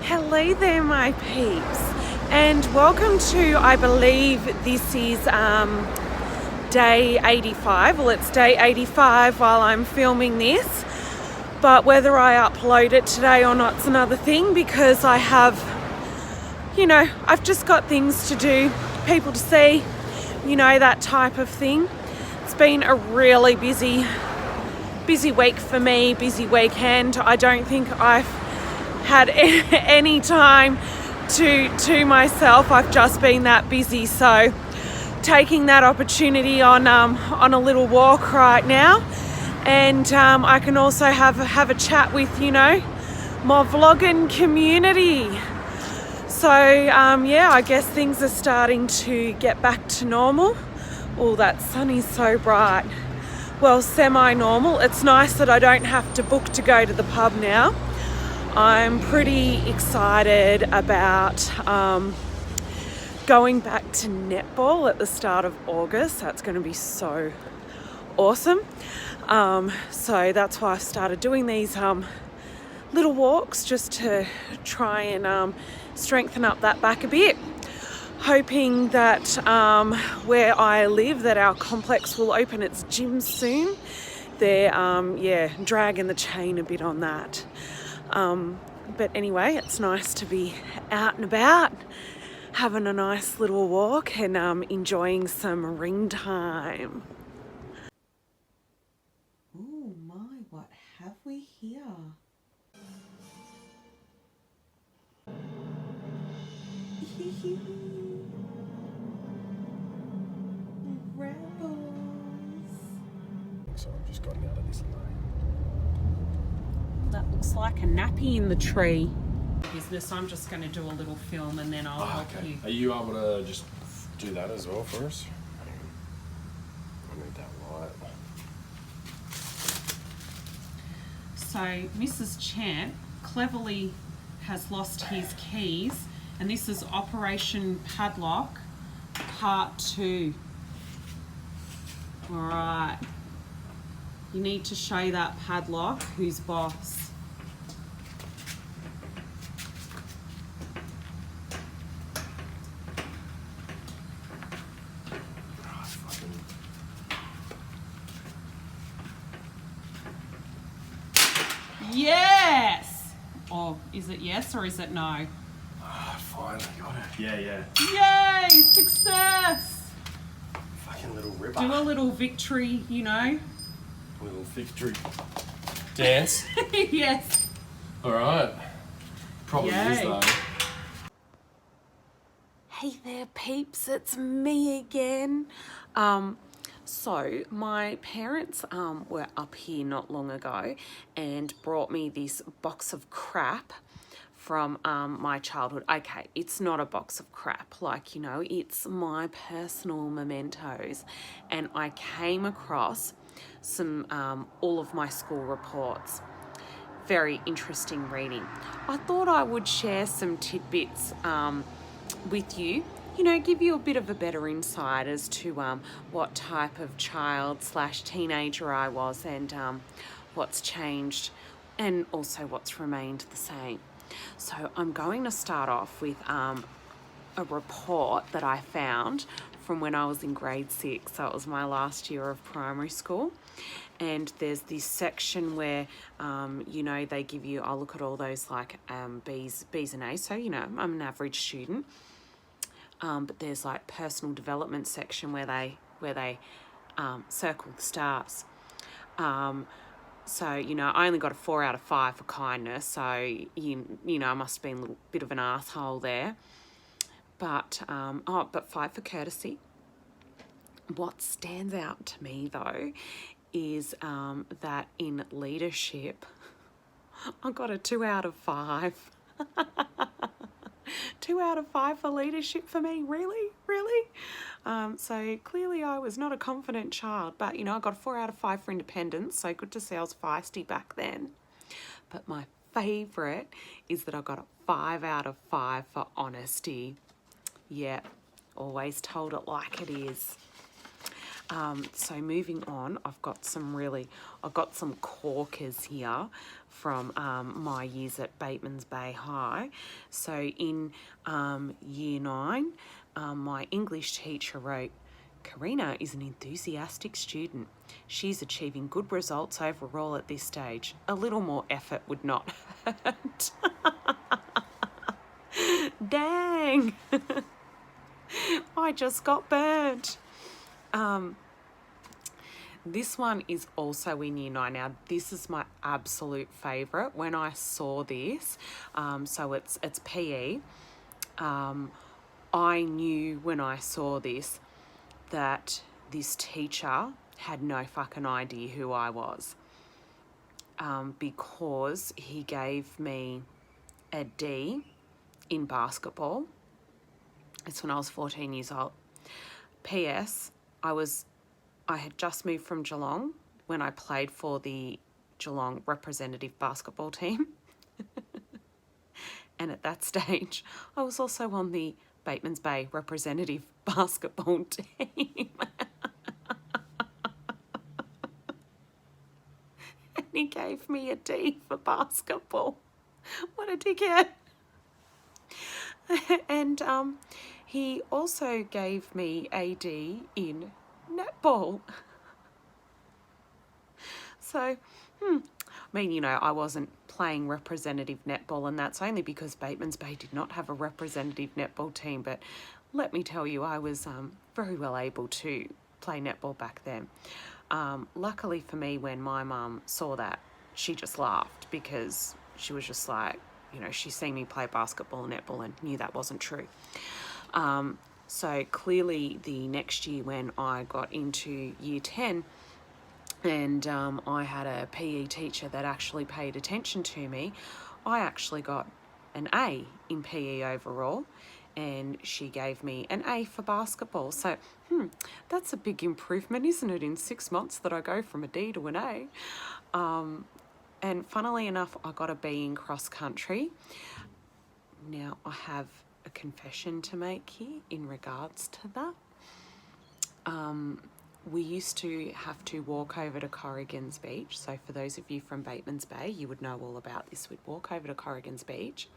Hello there, my peeps, and welcome to, I believe this is day 85. Well, it's day 85 while I'm filming this, but whether I upload it today or not is another thing, because I have, I've just got things to do, people to see, that type of thing. It's been a really busy week for me, busy weekend. I don't think I've had any time to myself. I've just been that busy, so taking that opportunity on a little walk right now, and I can also have a chat with my vlogging community. So I guess things are starting to get back to normal. Oh, that sun is so bright. Well, semi-normal. It's nice that I don't have to book to go to the pub now. I'm pretty excited about going back to netball at the start of August. That's going to be so awesome. So that's why I started doing these little walks, just to try and strengthen up that back a bit. Hoping that where I live, that our complex will open its gym soon. They're dragging the chain a bit on that. But anyway, it's nice to be out and about, having a nice little walk and enjoying some ring time. Oh my, what have we here? Rebels. So I've just gotten out of this lane. That looks like a nappy in the tree. Business. I'm just going to do a little film and then I'll help you. Are you able to just do that as well for us? I need that light. So Mrs. Champ cleverly has lost his keys, and this is Operation Padlock Part 2. Alright. You need to show that padlock who's boss. Yes! Or is it yes or is it no? Finally got it. Yeah. Yay! Success! Fucking little ripper. Do a little victory, Little victory dance. Yes. Alright. Probably Yay. is though. Hey there, peeps, it's me again. So my parents were up here not long ago and brought me this box of crap from my childhood. Okay, it's not a box of crap, it's my personal mementos. And I came across some all of my school reports. Very interesting reading. I thought I would share some tidbits with you, give you a bit of a better insight as to what type of child / teenager I was, and what's changed and also what's remained the same. So I'm going to start off with a report that I found from when I was in grade 6. So it was my last year of primary school. And there's this section where, they give you, I'll look at all those B's and A's. So, I'm an average student. But there's personal development section where they circle the stars. So, I only got a 4 out of 5 for kindness. So, I must have been a little bit of an asshole there. But 5 for courtesy. What stands out to me, though, is that in leadership, I got a 2 out of 5. 2 out of 5 for leadership for me, really? So clearly I was not a confident child, but I got a 4 out of 5 for independence, so good to see I was feisty back then. But my favourite is that I got a 5 out of 5 for honesty. Yeah, always told it like it is. So moving on, I've got some corkers here from my years at Bateman's Bay High. So in year 9, my English teacher wrote, "Karina is an enthusiastic student. She's achieving good results overall at this stage. A little more effort would not hurt." Dang! I just got burnt. This one is also in year 9. Now, this is my absolute favourite. When I saw this, so it's PE, I knew when I saw this that this teacher had no fucking idea who I was, because he gave me a D in basketball. It's when I was 14 years old. P.S. I had just moved from Geelong when I played for the Geelong representative basketball team. And at that stage, I was also on the Bateman's Bay representative basketball team. And he gave me a D for basketball. What a dickhead. And he also gave me a D in netball. So, I mean, you know, I wasn't playing representative netball, and that's only because Bateman's Bay did not have a representative netball team. But let me tell you, I was very well able to play netball back then. Luckily for me, when my mum saw that, she just laughed, because she was just like, you know, she's seen me play basketball and netball and knew that wasn't true. So clearly the next year, when I got into year 10, and I had a PE teacher that actually paid attention to me, I actually got an A in PE overall, and she gave me an A for basketball. So, that's a big improvement, isn't it, in 6 months, that I go from a D to an A. And funnily enough, I got a B in cross country. Now, I have a confession to make here in regards to that. We used to have to walk over to Corrigan's Beach. So for those of you from Bateman's Bay, you would know all about this. We'd walk over to Corrigan's Beach,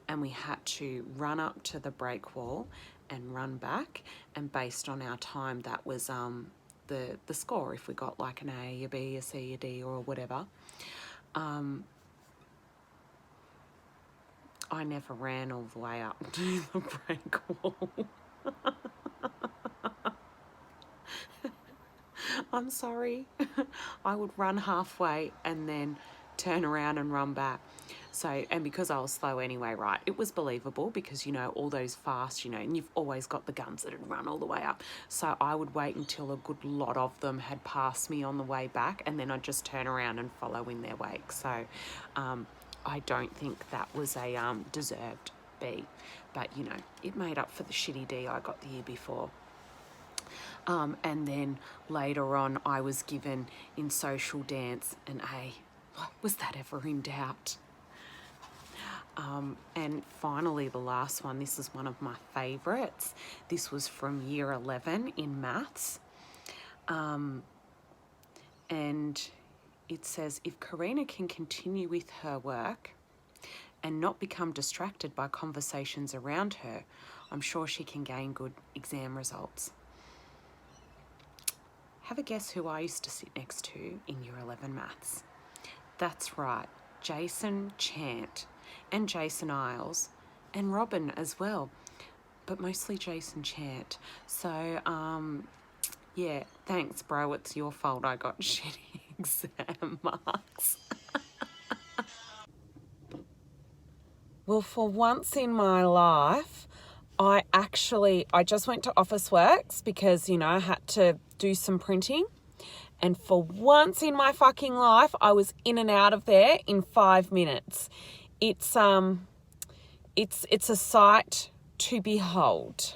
and we had to run up to the break wall and run back. And based on our time, that was the score, if we got like an A, a B, a C, a D, or whatever. I never ran all the way up to the break wall. I'm sorry. I would run halfway and then turn around and run back. So, and because I was slow anyway, right, it was believable, because, you know, all those fast, you know, and you've always got the guns that would run all the way up. So I would wait until a good lot of them had passed me on the way back, and then I'd just turn around and follow in their wake. So I don't think that was a deserved B, but, you know, it made up for the shitty D I got the year before. And then later on, I was given in social dance an A. Was that ever in doubt? And finally, the last one, this is one of my favourites. This was from year 11 in maths. And it says, if Karina can continue with her work and not become distracted by conversations around her, I'm sure she can gain good exam results. Have a guess who I used to sit next to in year 11 maths? That's right, Jason Chant and Jason Isles and Robin as well, but mostly Jason Chant. So, yeah, thanks, bro. It's your fault I got shitty exam marks. Well, for once in my life, I just went to Officeworks because, you know, I had to do some printing. And for once in my fucking life, I was in and out of there in 5 minutes. It's a sight to behold.